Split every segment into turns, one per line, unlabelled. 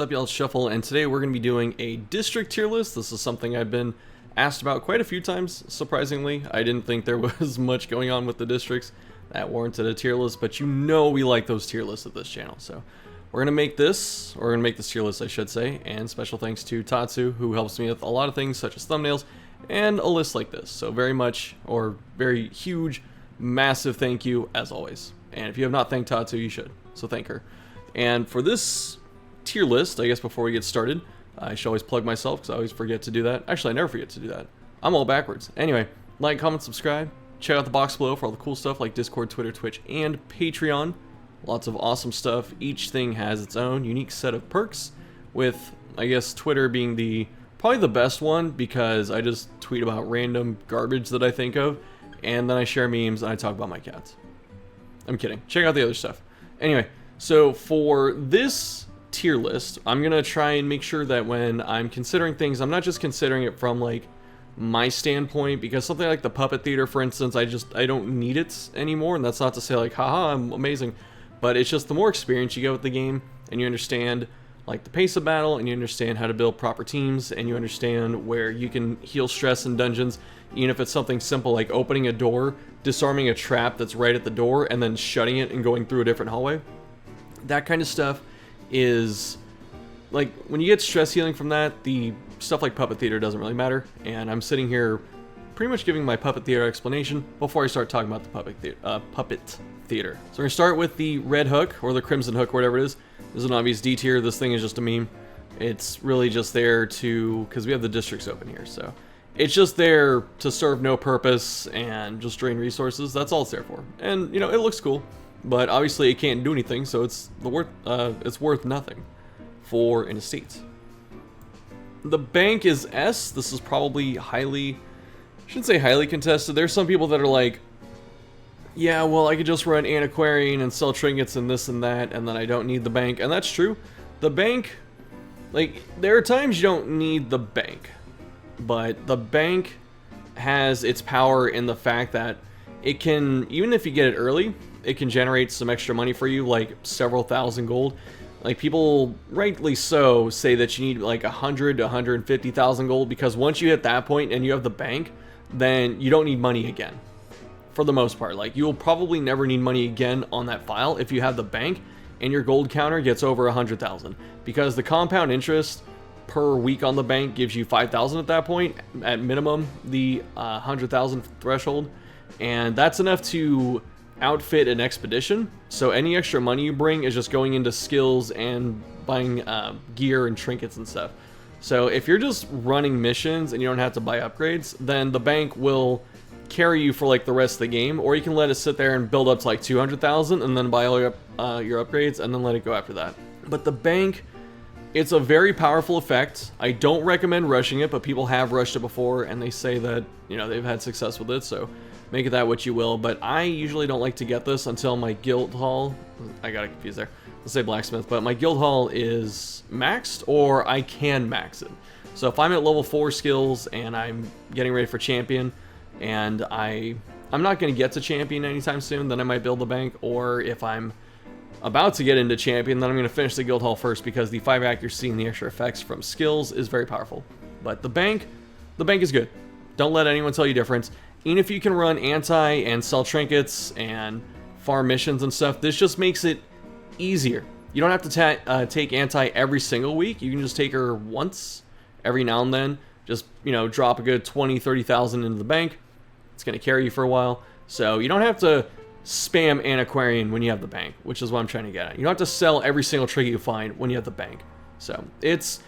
What's up, y'all? It's Shuffle, and today we're going to be doing a district tier list. This is something I've been asked about quite a few times, surprisingly. I didn't think there was much going on with the districts that warranted a tier list, but you know we like those tier lists at this channel. So we're going to make this, or we're going to make this tier list, I should say, and special thanks to Tatsu, who helps me with a lot of things, such as thumbnails, and a list like this. So very much, or very huge, massive thank you, as always. And if you have not thanked Tatsu, you should, so thank her. And for this tier list, I guess before we get started, I should always plug myself because I always forget to do that. Actually, I never forget to do that. I'm all backwards. Anyway, like, comment, subscribe. Check out the box below for all the cool stuff like Discord, Twitter, Twitch, and Patreon. Lots of awesome stuff. Each thing has its own unique set of perks, with, I guess, Twitter being probably the best one because I just tweet about random garbage that I think of, and then I share memes and I talk about my cats. I'm kidding. Check out the other stuff. Anyway, so for this tier list, I'm gonna try and make sure that when I'm considering things, I'm not just considering it from like my standpoint, because something like the Puppet Theater, for instance, I don't need it anymore, and that's not to say like, haha, I'm amazing, but it's just the more experience you get with the game, and you understand like the pace of battle, and you understand how to build proper teams, and you understand where you can heal stress in dungeons, even if it's something simple like opening a door, disarming a trap that's right at the door, and then shutting it and going through a different hallway. That kind of stuff is like, when you get stress healing from that, the stuff like Puppet Theater doesn't really matter. And I'm sitting here pretty much giving my Puppet Theater explanation before I start talking about the Puppet Theater. So we're gonna start with the red hook, or the crimson hook, whatever it is. This is an obvious D tier. This thing is just a meme. It's really just there because we have the districts open here, so it's just there to serve no purpose and just drain resources. That's all it's there for. And you know, it looks cool, but obviously it can't do anything, so it's worth nothing for an estate. The bank is S. This is probably I shouldn't say highly contested. There's some people that are like, yeah, well, I could just run Antiquarian and sell trinkets and this and that, and then I don't need the bank. And that's true. The bank, like, there are times you don't need the bank, but the bank has its power in the fact that it can, even if you get it early, it can generate some extra money for you, like several thousand gold. Like, people, rightly so, say that you need like 100 to 150,000 gold, because once you hit that point and you have the bank, then you don't need money again. For the most part, like, you will probably never need money again on that file if you have the bank and your gold counter gets over 100,000, because the compound interest per week on the bank gives you 5,000 at that point, at minimum, the 100,000 threshold, and that's enough to outfit an expedition. So any extra money you bring is just going into skills and buying gear and trinkets and stuff. So if you're just running missions and you don't have to buy upgrades, then the bank will carry you for like the rest of the game, or you can let it sit there and build up to like 200,000 and then buy all your upgrades and then let it go after that. But the bank, it's a very powerful effect. I don't recommend rushing it, but people have rushed it before and they say that, you know, they've had success with it, so make it that what you will. But I usually don't like to get this until my guild hall, I got confused there, let's say blacksmith, but my guild hall is maxed, or I can max it. So if I'm at level 4 skills and I'm getting ready for champion, and I'm not going to get to champion anytime soon, then I might build the bank. Or if I'm about to get into champion, then I'm going to finish the guild hall first, because the 5 accuracy and the extra effects from skills is very powerful. But the bank is good. Don't let anyone tell you different. Even if you can run anti and sell trinkets and farm missions and stuff, this just makes it easier. You don't have to take anti every single week. You can just take her once every now and then. Just, you know, drop a good 20-30,000 into the bank. It's going to carry you for a while. So you don't have to spam Antiquarian when you have the bank, which is what I'm trying to get at. You don't have to sell every single trinket you find when you have the bank. So it's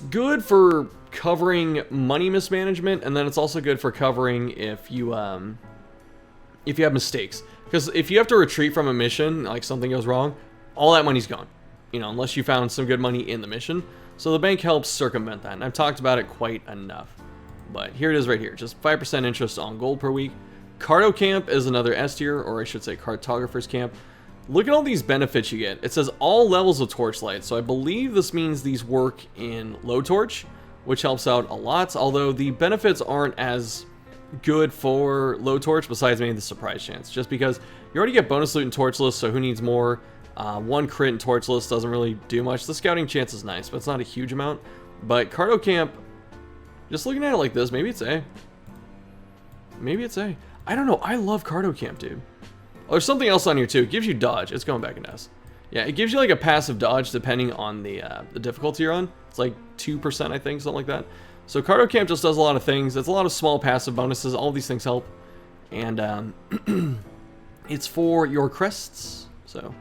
good for covering money mismanagement, and then it's also good for covering if you have mistakes. Because if you have to retreat from a mission, like something goes wrong, all that money's gone. You know, unless you found some good money in the mission. So the bank helps circumvent that, and I've talked about it quite enough. But here it is right here, just 5% interest on gold per week. Carto Camp is another S tier, or I should say Cartographer's Camp. Look at all these benefits you get. It says all levels of torchlight, so I believe this means these work in low torch, which helps out a lot, although the benefits aren't as good for low torch, besides maybe the surprise chance, just because you already get bonus loot and torch list, so who needs more? One crit and torchless doesn't really do much. The scouting chance is nice, but it's not a huge amount. But Carto Camp, just looking at it like this, maybe it's A. Maybe it's A. I don't know. I love Carto Camp, dude. Oh, there's something else on here too. It gives you dodge. It's going back in S. Yeah, it gives you like a passive dodge depending on the difficulty you're on. It's like 2%, I think, something like that. So Carto Camp just does a lot of things. It's a lot of small passive bonuses. All these things help. And it's for your crests. So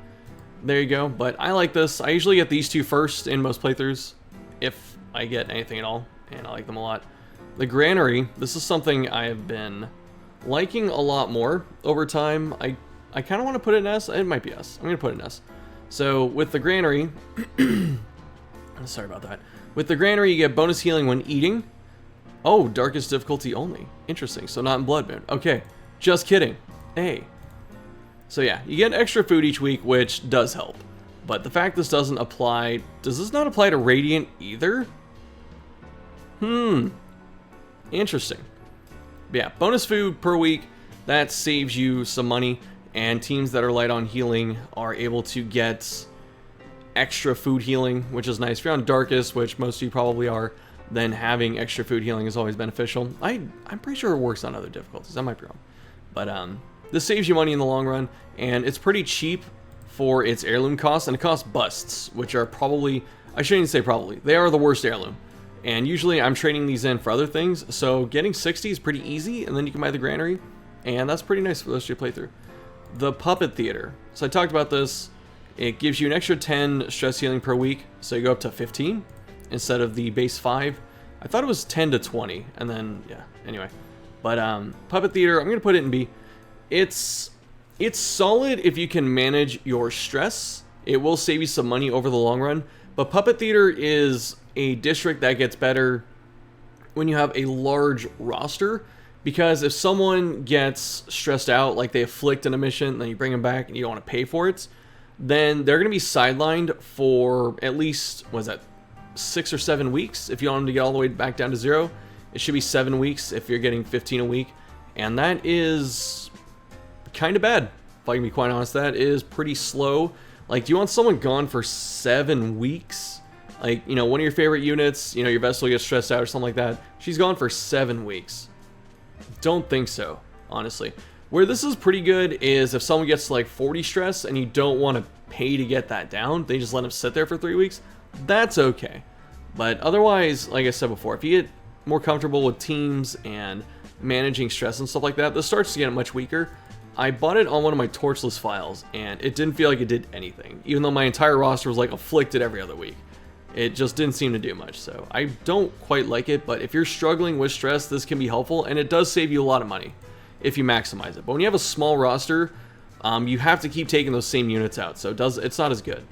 there you go. But I like this. I usually get these two first in most playthroughs, if I get anything at all. And I like them a lot. The Granary, this is something I have been liking a lot more over time. I kind of want to put it in S. It might be S. I'm going to put it in S. So with the Granary, sorry about that. With the Granary, you get bonus healing when eating. Oh, darkest difficulty only. Interesting. So not in Blood Moon. Okay, just kidding. A. So yeah, you get extra food each week, which does help. But the fact this doesn't apply, does this not apply to Radiant either? Interesting. But yeah, bonus food per week, that saves you some money. And teams that are light on healing are able to get extra food healing, which is nice. If you're on Darkest, which most of you probably are, then having extra food healing is always beneficial. I'm pretty sure it works on other difficulties. I might be wrong. But this saves you money in the long run, and it's pretty cheap for its heirloom costs, and it costs busts, which are probably, I shouldn't even say probably, they are the worst heirloom. And usually I'm trading these in for other things, so getting 60 is pretty easy, and then you can buy the Granary, and that's pretty nice for the rest of your playthrough. The Puppet Theater. So I talked about this. It gives you an extra 10 stress healing per week, so you go up to 15 instead of the base 5. I thought it was 10 to 20, and then, yeah, anyway. But Puppet Theater, I'm going to put it in B. It's solid if you can manage your stress. It will save you some money over the long run, but Puppet Theater is a district that gets better when you have a large roster. Because if someone gets stressed out, like they afflict an mission, then you bring them back and you don't want to pay for it, then they're going to be sidelined for at least, what is that, 6 or 7 weeks? If you want them to get all the way back down to 0, it should be 7 weeks if you're getting 15 a week. And that is kind of bad, if I can be quite honest. That is pretty slow. Like, do you want someone gone for 7 weeks? Like, you know, one of your favorite units, you know, your vessel gets stressed out or something like that. She's gone for 7 weeks. Don't think so, honestly. Where this is pretty good is if someone gets like 40 stress and you don't want to pay to get that down, they just let them sit there for 3 weeks. That's okay. But otherwise, like I said before, if you get more comfortable with teams and managing stress and stuff like that, this starts to get much weaker. I bought it on one of my torchless files and it didn't feel like it did anything, even though my entire roster was like afflicted every other week. It just didn't seem to do much, so I don't quite like it, but if you're struggling with stress, this can be helpful, and it does save you a lot of money if you maximize it. But when you have a small roster, you have to keep taking those same units out, so it's not as good.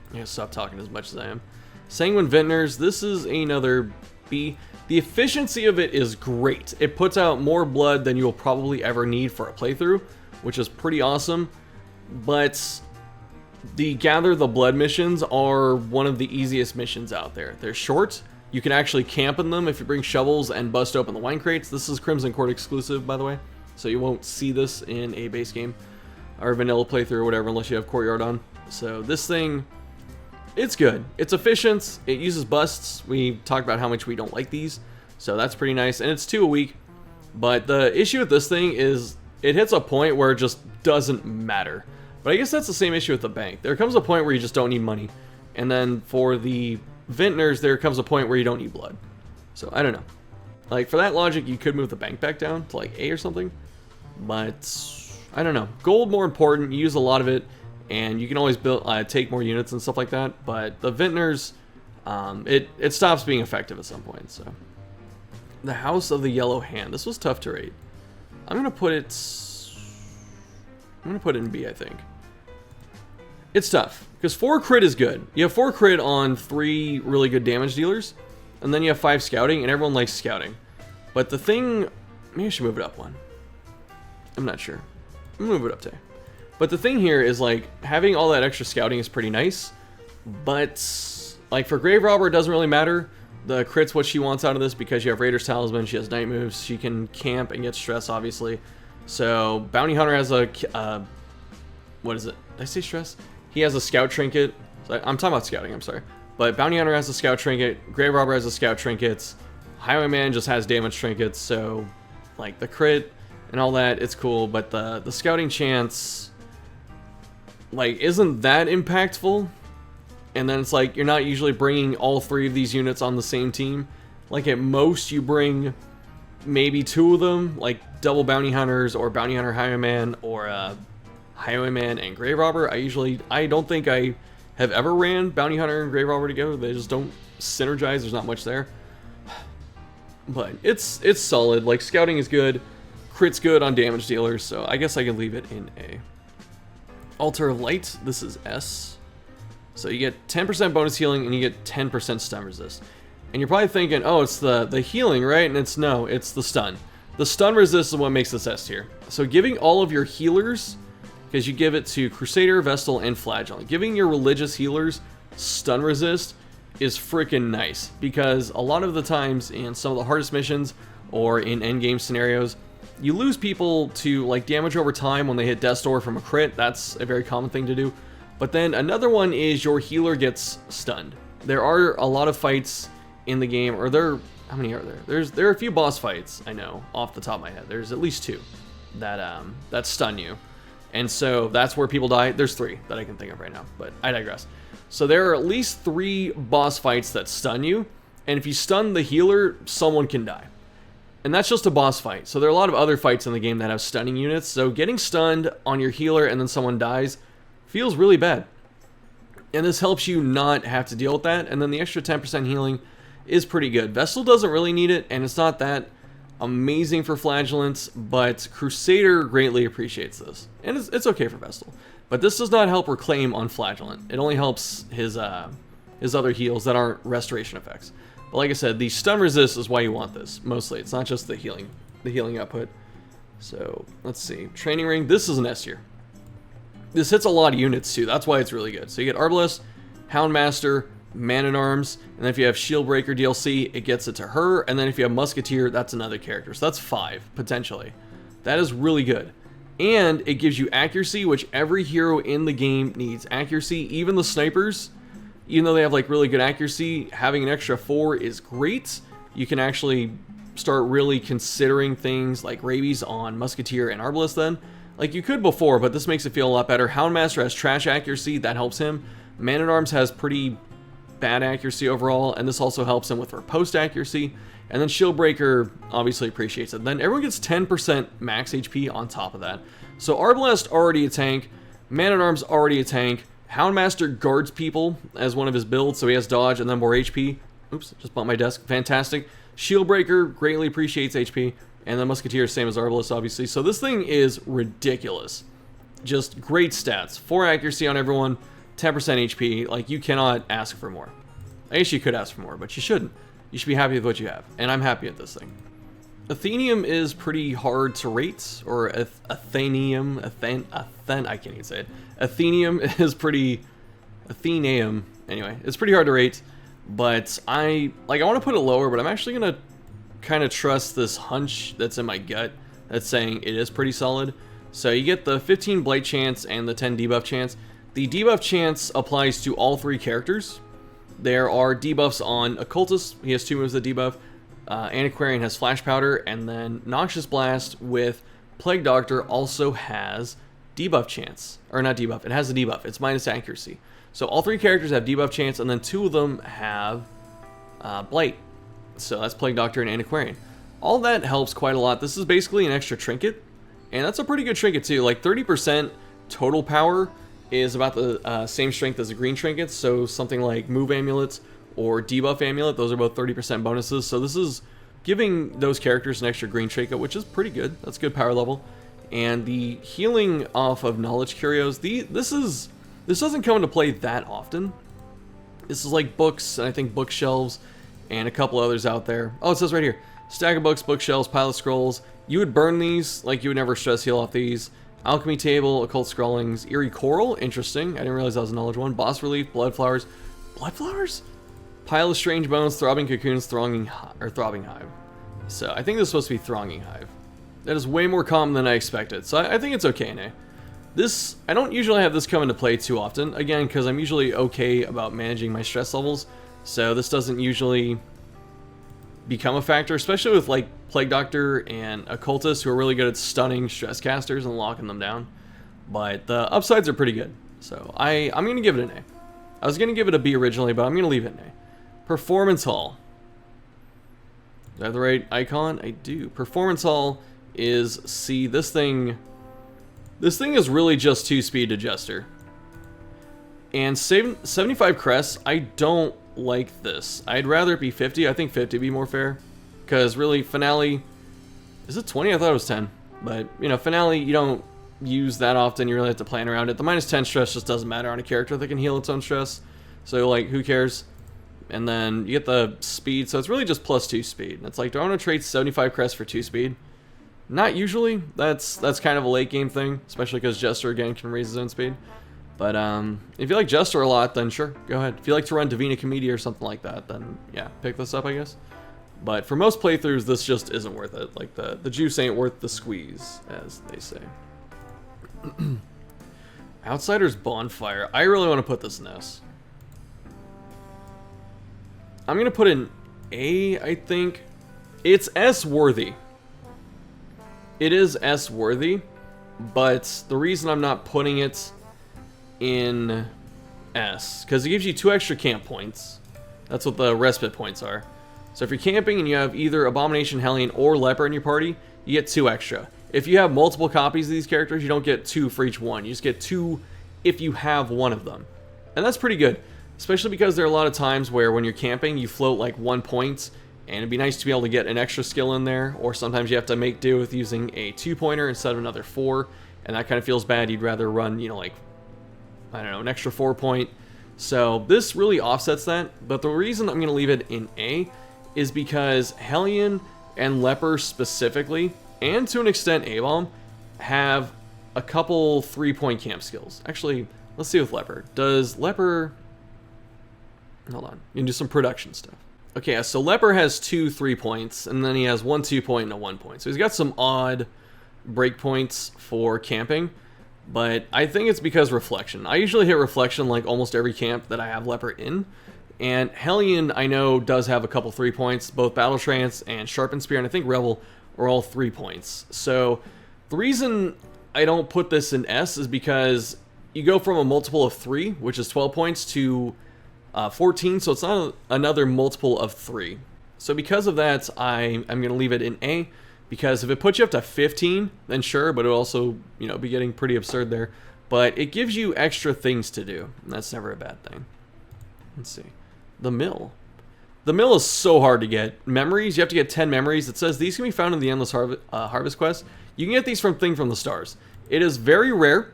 I gotta stop talking as much as I am. Sanguine Vintners, this is another B. The efficiency of it is great. It puts out more blood than you'll probably ever need for a playthrough, which is pretty awesome, but the Gather the Blood missions are one of the easiest missions out there. They're short. You can actually camp in them if you bring shovels and bust open the wine crates. This is Crimson Court exclusive, by the way, so you won't see this in a base game or vanilla playthrough or whatever unless you have Courtyard on. So this thing, it's good. It's efficient. It uses busts. We talked about how much we don't like these, so that's pretty nice. And it's 2 a week. But the issue with this thing is it hits a point where it just doesn't matter. But I guess that's the same issue with the bank. There comes a point where you just don't need money. And then for the Vintners, there comes a point where you don't need blood. So, I don't know. Like, for that logic, you could move the bank back down to, like, A or something. But, I don't know. Gold more important. You use a lot of it. And you can always build, take more units and stuff like that. But the Vintners, it stops being effective at some point. So, the House of the Yellow Hand. This was tough to rate. I'm going to put it in B, I think. It's tough, because 4 crit is good. You have 4 crit on 3 really good damage dealers, and then you have 5 scouting, and everyone likes scouting. But the thing, maybe I should move it up 1. I'm not sure. I'm gonna move it up 2. But the thing here is, like, having all that extra scouting is pretty nice, but, like, for Grave Robber, it doesn't really matter. The crit's what she wants out of this, because you have Raider's Talisman, she has night moves, she can camp and get stress, obviously. So, Bounty Hunter has a, what is it? Did I say stress? he has a scout trinket. So I'm talking about scouting, I'm sorry. But Bounty Hunter has a scout trinket, Grave Robber has a scout trinkets, Highwayman just has damage trinkets, so like the crit and all that, it's cool, but the scouting chance like isn't that impactful. And then it's like you're not usually bringing all 3 of these units on the same team. Like at most you bring maybe 2 of them, like double Bounty Hunters or Bounty Hunter Highwayman or Highwayman and Grave Robber. I don't think I have ever ran Bounty Hunter and Grave Robber together. They just don't synergize. There's not much there. But it's solid. Like scouting is good. Crit's good on damage dealers, so I guess I can leave it in A. Altar Light, this is S. So you get 10% bonus healing and you get 10% stun resist. And you're probably thinking, oh, it's the healing, right? And it's no, it's the stun. The stun resist is what makes this S tier. So giving all of your healers, because you give it to Crusader, Vestal, and Flagellant, giving your religious healers stun resist is freaking nice. Because a lot of the times in some of the hardest missions or in endgame scenarios, you lose people to like damage over time when they hit Death's Door from a crit. That's a very common thing to do. But then another one is your healer gets stunned. There are a lot of fights in the game, or how many are there? There are a few boss fights, I know, off the top of my head. There's at least 2 that stun you. And so that's where people die. There's 3 that I can think of right now, but I digress. So there are at least 3 boss fights that stun you, and if you stun the healer, someone can die. And that's just a boss fight. So there are a lot of other fights in the game that have stunning units, so getting stunned on your healer and then someone dies feels really bad. And this helps you not have to deal with that, and then the extra 10% healing is pretty good. Vestal doesn't really need it, and it's not that amazing for Flagellants, but Crusader greatly appreciates this. And it's okay for Vestal. But this does not help Reclaim on Flagellant. It only helps his other heals that aren't restoration effects. But like I said, the stun resist is why you want this, mostly. It's not just the healing output. So, let's see. Training Ring, this is an S tier. This hits a lot of units too, that's why it's really good. So you get Arbalest, Houndmaster, Man-at-Arms, and then if you have Shieldbreaker DLC, it gets it to her, and then if you have Musketeer, that's another character. So that's 5, potentially. That is really good. And it gives you accuracy, which every hero in the game needs accuracy. Even the snipers, even though they have like really good accuracy, having an extra 4 is great. You can actually start really considering things like rabies on Musketeer and Arbalest then. Like you could before, but this makes it feel a lot better. Houndmaster has trash accuracy, that helps him. Man-at-Arms has pretty bad accuracy overall, and this also helps him with riposte accuracy. And then Shieldbreaker obviously appreciates it. Then everyone gets 10% max HP on top of that. So Arbalest already a tank, Man-at-Arms already a tank, Houndmaster guards people as one of his builds, so he has dodge and then more HP. Oops, just bumped my desk. Fantastic. Shieldbreaker greatly appreciates HP, and then Musketeer same as Arbalest obviously. So this thing is ridiculous. Just great stats. 4 accuracy on everyone, 10% HP. Like, you cannot ask for more. I guess you could ask for more, but you shouldn't. You should be happy with what you have, and I'm happy with this thing. Athenaeum is pretty hard to rate, or Athenaeum, I can't even say it. Athenaeum is pretty, Athenaeum, anyway, it's pretty hard to rate, but I want to put it lower, but I'm actually going to kind of trust this hunch that's in my gut that's saying it is pretty solid. So you get the 15 blight chance and the 10 debuff chance. The debuff chance applies to all 3 characters. There are debuffs on Occultist, he has 2 moves that debuff. Antiquarian has Flash Powder, and then Noxious Blast with Plague Doctor also has debuff chance. Or not debuff, it has a debuff, it's minus accuracy. So all 3 characters have debuff chance, and then 2 of them have Blight. So that's Plague Doctor and Antiquarian. All that helps quite a lot. This is basically an extra trinket, and that's a pretty good trinket too. Like 30% total power is about the same strength as the green trinkets, so something like Move Amulets or Debuff Amulet, those are both 30% bonuses, so this is giving those characters an extra green trinket, which is pretty good. That's good power level. And the healing off of Knowledge Curios, this doesn't come into play that often. This is like books, and I think bookshelves, and a couple others out there. Oh, it says right here, stack of books, bookshelves, pile of scrolls. You would burn these, like you would never stress heal off these. Alchemy Table, Occult Scrawlings, Eerie Coral, interesting. I didn't realize that was a knowledge one. Boss Relief, Blood Flowers. Blood Flowers? Pile of Strange Bones, Throbbing Cocoons, Throbbing Hive. So I think this is supposed to be Thronging Hive. That is way more common than I expected, so I think it's okay, Nay. This, I don't usually have this come into play too often, again, because I'm usually okay about managing my stress levels, so this doesn't usually become a factor, especially with like Plague Doctor and Occultist, who are really good at stunning stress casters and locking them down. But the upsides are pretty good, so I'm going to give it an A. I was going to give it a B originally, but I'm going to leave it an A. Performance Hall. Do I have the right icon? I do. Performance Hall is, see, this thing is really just 2-speed to Jester. And 75 crests, I don't like this. I'd rather it be 50. I think 50 would be more fair. Because really, Finale, is it 20? I thought it was 10. But, you know, Finale, you don't use that often. You really have to plan around it. The minus 10 stress just doesn't matter on a character that can heal its own stress. So, like, who cares? And then you get the speed, so it's really just plus 2 speed. And it's like, do I want to trade 75 crests for 2 speed? Not usually. That's kind of a late game thing, especially because Jester, again, can raise his own speed. But if you like Jester a lot, then sure, go ahead. If you like to run Divina Commedia or something like that, then yeah, pick this up, I guess. But for most playthroughs, this just isn't worth it. Like, the juice ain't worth the squeeze, as they say. Outsider's Bonfire. I really want to put this in S. I'm going to put in A, I think. It's S-worthy. It is S-worthy, but the reason I'm not putting it in S, because it gives you 2 extra camp points. That's what the respite points are. So if you're camping and you have either Abomination, Hellion, or Leper in your party, you get 2 extra. If you have multiple copies of these characters, you don't get 2 for each one. You just get 2 if you have one of them. And that's pretty good. Especially because there are a lot of times where when you're camping, you float like 1 point, and it'd be nice to be able to get an extra skill in there, or sometimes you have to make do with using a 2-pointer instead of another 4, and that kind of feels bad. You'd rather run, you know, like, I don't know, an extra 4-point. So this really offsets that, but the reason I'm going to leave it in A is because Hellion and Leper specifically, and to an extent A-Bomb, have a couple 3-point camp skills. Actually, let's see with Leper. Does Leper... Hold on. You can do some production stuff. Okay, so Leper has 2 3-points, and then he has 1 2-point and a 1-point. So he's got some odd breakpoints for camping, but I think it's because Reflection. I usually hit Reflection like almost every camp that I have Leper in, and Hellion, I know, does have a couple 3-points. Both Battle Trance and Sharpened Spear, and I think Rebel are all 3 points. So the reason I don't put this in S is because you go from a multiple of 3, which is 12 points, to 14, so it's not another multiple of 3. So because of that, I'm going to leave it in A, because if it puts you up to 15, then sure, but it'll also, you know, be getting pretty absurd there. But it gives you extra things to do, and that's never a bad thing. Let's see. The Mill. The Mill is so hard to get. Memories, you have to get 10 memories. It says these can be found in the Endless Harvest quest. You can get these from Thing from the Stars. It is very rare,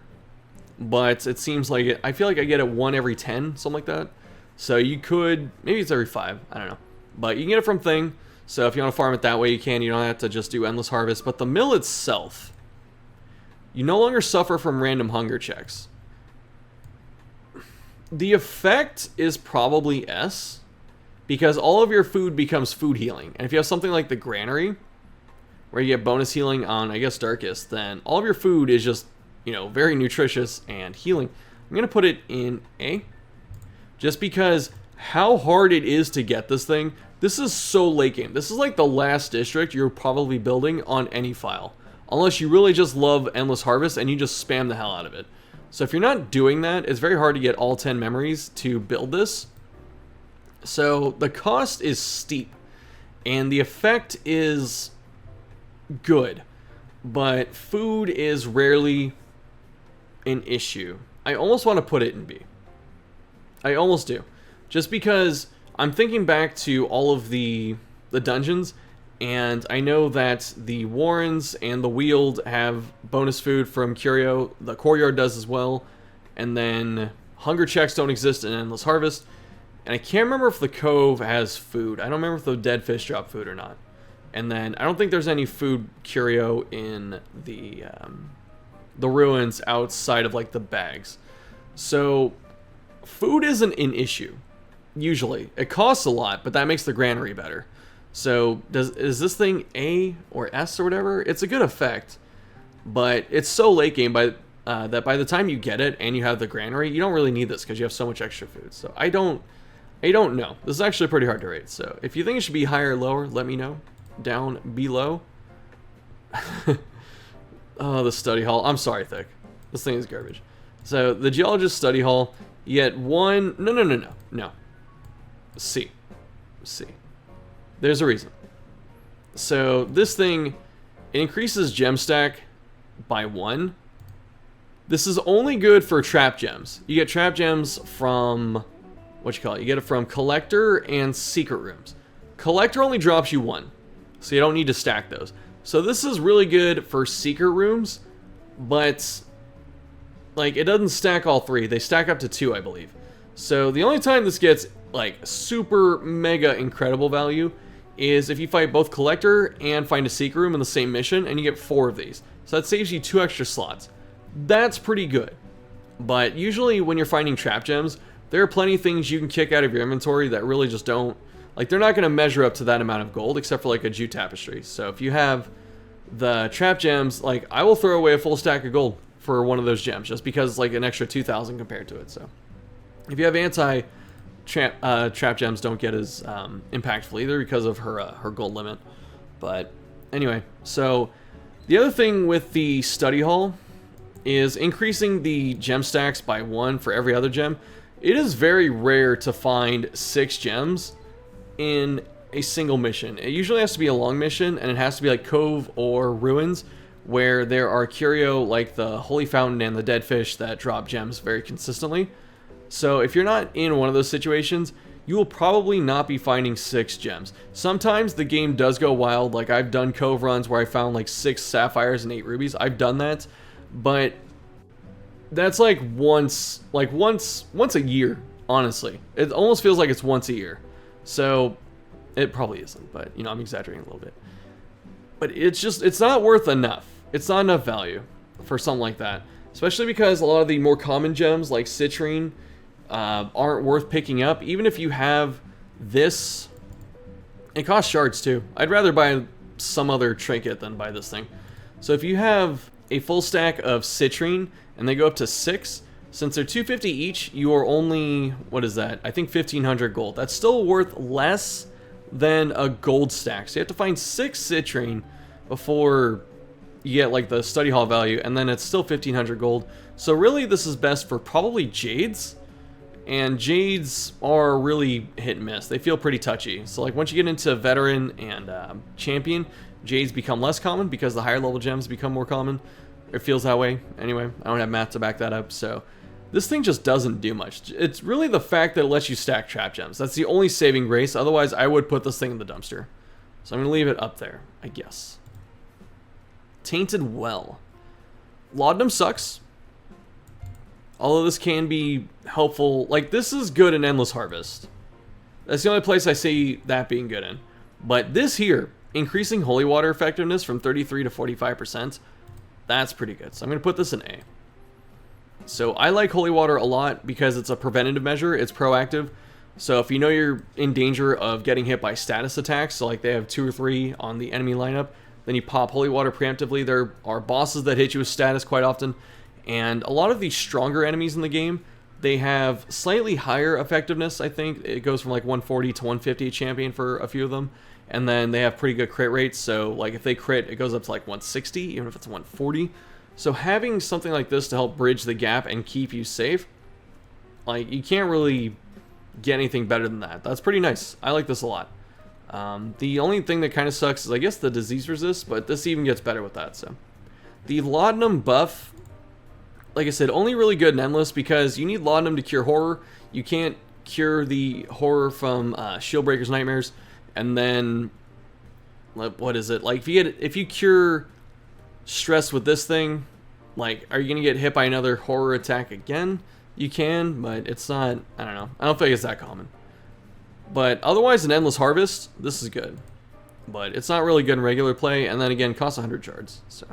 but it seems like it. I feel like I get it 1 every 10, something like that. So you could, maybe it's every 5, I don't know. But you can get it from Thing, so if you want to farm it that way, you can. You don't have to just do Endless Harvest. But the Mill itself, you no longer suffer from random hunger checks. The effect is probably S, because all of your food becomes food healing. And if you have something like the Granary, where you get bonus healing on, I guess, Darkest, then all of your food is just, you know, very nutritious and healing. I'm going to put it in A. Just because how hard it is to get this thing. This is so late game. This is like the last district you're probably building on any file. Unless you really just love Endless Harvest and you just spam the hell out of it. So if you're not doing that, it's very hard to get all 10 memories to build this. So the cost is steep. And the effect is good. But food is rarely an issue. I almost want to put it in B. I almost do. Just because I'm thinking back to all of the dungeons, and I know that the Warrens and the Weald have bonus food from Curio. The Courtyard does as well. And then hunger checks don't exist in Endless Harvest. And I can't remember if the Cove has food. I don't remember if the dead fish drop food or not. And then I don't think there's any food Curio in the ruins outside of like the bags. So food isn't an issue, usually. It costs a lot, but that makes the Granary better. So, is this thing A or S or whatever? It's a good effect, but it's so late game. By that by the time you get it and you have the Granary, you don't really need this because you have so much extra food. So I don't know. This is actually pretty hard to rate. So if you think it should be higher or lower, let me know down below. Oh, the study hall. I'm sorry, Thick. This thing is garbage. So the Geologist study hall, you get one. No. C. There's a reason. So this thing, it increases gem stack by 1. This is only good for trap gems. You get trap gems from, you get it from Collector and Secret Rooms. Collector only drops you 1, so you don't need to stack those. So this is really good for Secret Rooms, but like it doesn't stack all 3. They stack up to 2, I believe. So the only time this gets like super mega incredible value is if you fight both Collector and find a Secret Room in the same mission, and you get 4 of these. So that saves you 2 extra slots. That's pretty good. But usually when you're finding trap gems, there are plenty of things you can kick out of your inventory that really just don't, like they're not going to measure up to that amount of gold except for like a Jute Tapestry. So if you have the trap gems, like I will throw away a full stack of gold for one of those gems just because it's like an extra 2,000 compared to it. So if you have trap gems don't get as impactful either because of her gold limit. But anyway, so the other thing with the study hall is increasing the gem stacks by 1 for every other gem. It is very rare to find 6 gems in a single mission. It usually has to be a long mission, and it has to be like Cove or Ruins, where there are curio like the Holy Fountain and the Dead Fish that drop gems very consistently. So if you're not in one of those situations, you will probably not be finding 6 gems. Sometimes the game does go wild. Like I've done Cove runs where I found like 6 sapphires and 8 rubies. I've done that. But that's like once a year, honestly. It almost feels like it's once a year. So it probably isn't, but you know, I'm exaggerating a little bit. But it's not worth enough. It's not enough value for something like that. Especially because a lot of the more common gems like citrine aren't worth picking up. Even if you have this, it costs shards too. I'd rather buy some other trinket than buy this thing. So if you have a full stack of citrine and they go up to 6, since they're 250 each, you are only, what is that? I think 1,500 gold. That's still worth less than a gold stack. So you have to find 6 citrine before you get like the study hall value, and then it's still 1,500 gold. So really this is best for probably jades, and jades are really hit and miss. They feel pretty touchy. So like once you get into veteran and champion, jades become less common because the higher level gems become more common. It feels that way. Anyway, I don't have math to back that up, so this thing just doesn't do much. It's really the fact that it lets you stack trap gems. That's the only saving grace. Otherwise, I would put this thing in the dumpster. So I'm going to leave it up there, I guess. Tainted Well. Laudanum sucks. Although this can be helpful. Like, this is good in Endless Harvest. That's the only place I see that being good in. But this here, increasing holy water effectiveness from 33 to 45%, that's pretty good. So I'm going to put this in A. So I like holy water a lot because it's a preventative measure. It's proactive. So if you know you're in danger of getting hit by status attacks, so like they have 2 or 3 on the enemy lineup, then you pop holy water preemptively. There are bosses that hit you with status quite often. And a lot of the stronger enemies in the game, they have slightly higher effectiveness, I think. It goes from like 140 to 150 champion for a few of them. And then they have pretty good crit rates. So like if they crit, it goes up to like 160, even if it's 140. So having something like this to help bridge the gap and keep you safe, like you can't really get anything better than that. That's pretty nice. I like this a lot. The only thing that kind of sucks is I guess the disease resist, but this even gets better with that. So the laudanum buff, like I said, only really good in Endless because you need laudanum to cure horror. You can't cure the horror from Shieldbreaker's Nightmares. And then, what is it? Like if you cure stress with this thing, like, are you gonna get hit by another horror attack again? You can, but it's not, I don't know. I don't think it's that common. But otherwise, in Endless Harvest, this is good. But it's not really good in regular play, and then again, costs 100 shards. So,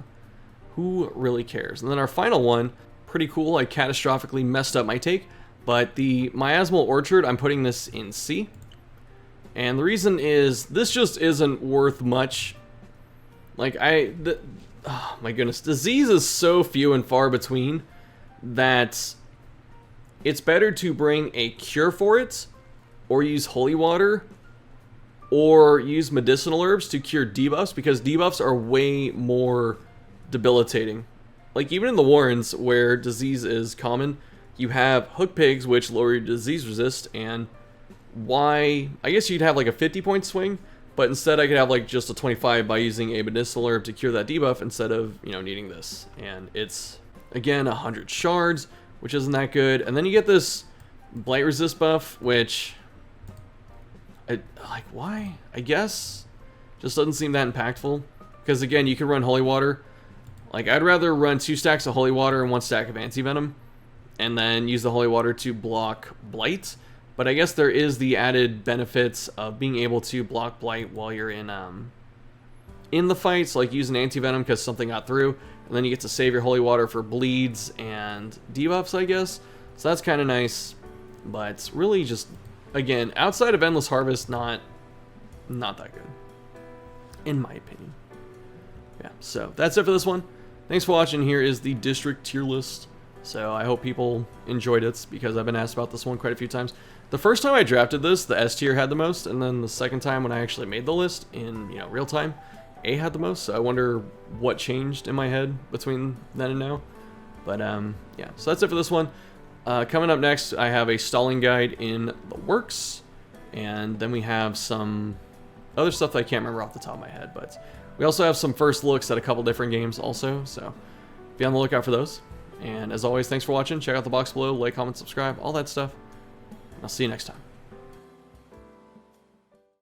who really cares? And then our final one, pretty cool. I catastrophically messed up my take, but the Miasmal Orchard, I'm putting this in C. And the reason is, this just isn't worth much. Like, oh my goodness, disease is so few and far between that it's better to bring a cure for it, or use holy water, or use medicinal herbs to cure debuffs, because debuffs are way more debilitating. Like, even in the Warrens, where disease is common, you have hook pigs, which lower your disease resist, and why... I guess you'd have like a 50-point swing, but instead I could have like just a 25 by using a medicinal herb to cure that debuff instead of, you know, needing this. And it's, again, 100 shards, which isn't that good. And then you get this blight resist buff, which... like, why? I guess just doesn't seem that impactful. Because, again, you can run holy water. Like, I'd rather run 2 stacks of holy water and 1 stack of anti-venom, and then use the holy water to block blight. But I guess there is the added benefits of being able to block blight while you're in the fight. So, like, use an anti-venom because something got through, and then you get to save your holy water for bleeds and debuffs, I guess. So that's kind of nice. But it's really just, again, outside of Endless Harvest, not that good, in my opinion. Yeah, so that's it for this one. Thanks for watching. Here is the district tier list. So I hope people enjoyed it, because I've been asked about this one quite a few times. The first time I drafted this, the S tier had the most, and then the second time when I actually made the list in, you know, real time, A had the most. So I wonder what changed in my head between then and now. But yeah, so that's it for this one. Coming up next, I have a stalling guide in the works, and then we have some other stuff that I can't remember off the top of my head, but we also have some first looks at a couple different games also, so be on the lookout for those. And as always, thanks for watching. Check out the box below, like, comment, subscribe, all that stuff. I'll see you next time.